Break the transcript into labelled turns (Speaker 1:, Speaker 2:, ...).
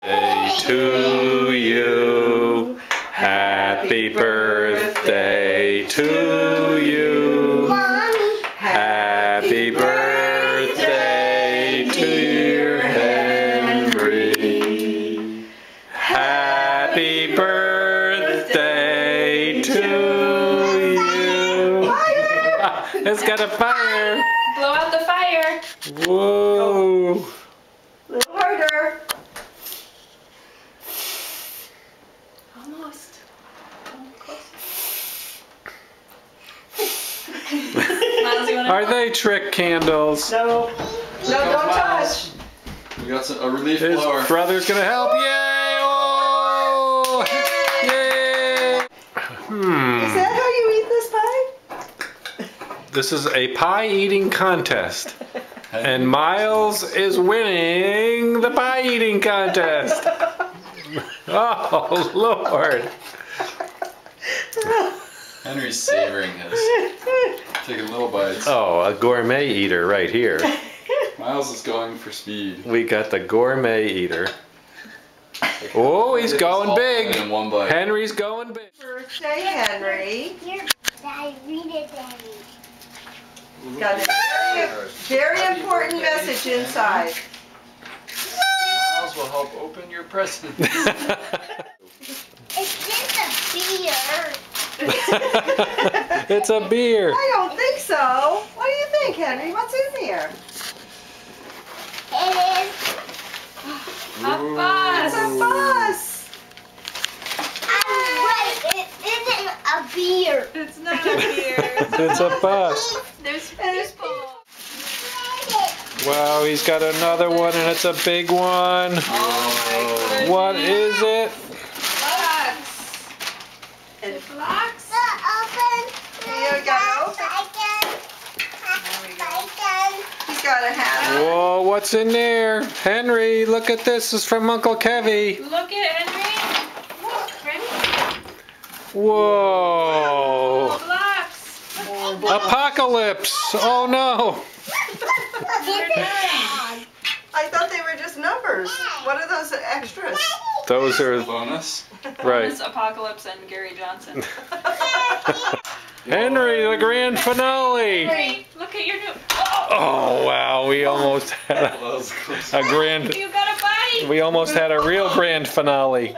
Speaker 1: Day to you. Happy birthday to you. Happy birthday to dear Henry. Happy birthday to you. It's got a fire.
Speaker 2: Blow out the fire.
Speaker 1: Whoa.
Speaker 3: A little harder.
Speaker 2: Almost.
Speaker 1: Are they trick candles?
Speaker 3: No. No, don't touch.
Speaker 4: We got a relief
Speaker 1: His
Speaker 4: blower.
Speaker 1: brother's gonna help. Yay! Oh! Yay!
Speaker 3: Is that how you eat this pie?
Speaker 1: This is a pie eating contest. And Miles is winning the pie eating contest. Oh, Lord.
Speaker 4: Henry's savoring his. Taking little bites.
Speaker 1: Oh, a gourmet eater right here.
Speaker 4: Miles is going for speed.
Speaker 1: We got the gourmet eater. Oh, he's going big.
Speaker 4: In one bite.
Speaker 1: Henry's going big.
Speaker 3: Birthday, Henry.
Speaker 5: Here, I read it, Daddy.
Speaker 3: Got a very important message inside.
Speaker 4: Miles will help open your present.
Speaker 5: It's just a beer.
Speaker 1: It's a beer.
Speaker 3: I don't think so. What do you think, Henry? What's in there?
Speaker 5: It is.
Speaker 2: A bus.
Speaker 3: It's a bus.
Speaker 5: I'm right. It isn't a beer.
Speaker 2: It's not a beer.
Speaker 1: It's a bus.
Speaker 2: There's people.
Speaker 1: Wow, he's got another one and it's a big one.
Speaker 2: Oh my goodness.
Speaker 1: What is it?
Speaker 2: Blocks.
Speaker 3: And
Speaker 2: Blocks?
Speaker 5: Open.
Speaker 3: Here we go. He's got a hat.
Speaker 1: Whoa, what's in there? Henry, look at this. This is from Uncle Kevy.
Speaker 2: Look at Henry. Look, ready?
Speaker 1: Whoa.
Speaker 2: Blocks.
Speaker 1: Apocalypse. Oh no.
Speaker 3: I thought they were just numbers. What are those extras?
Speaker 1: Those are
Speaker 4: Bonus.
Speaker 1: right.
Speaker 2: Bonus Apocalypse and Gary Johnson.
Speaker 1: Henry, the grand finale.
Speaker 2: Henry, look at your new.
Speaker 1: Oh wow, we almost had
Speaker 4: That was close.
Speaker 1: a grand.
Speaker 2: You got a body.
Speaker 1: We almost had a real grand finale.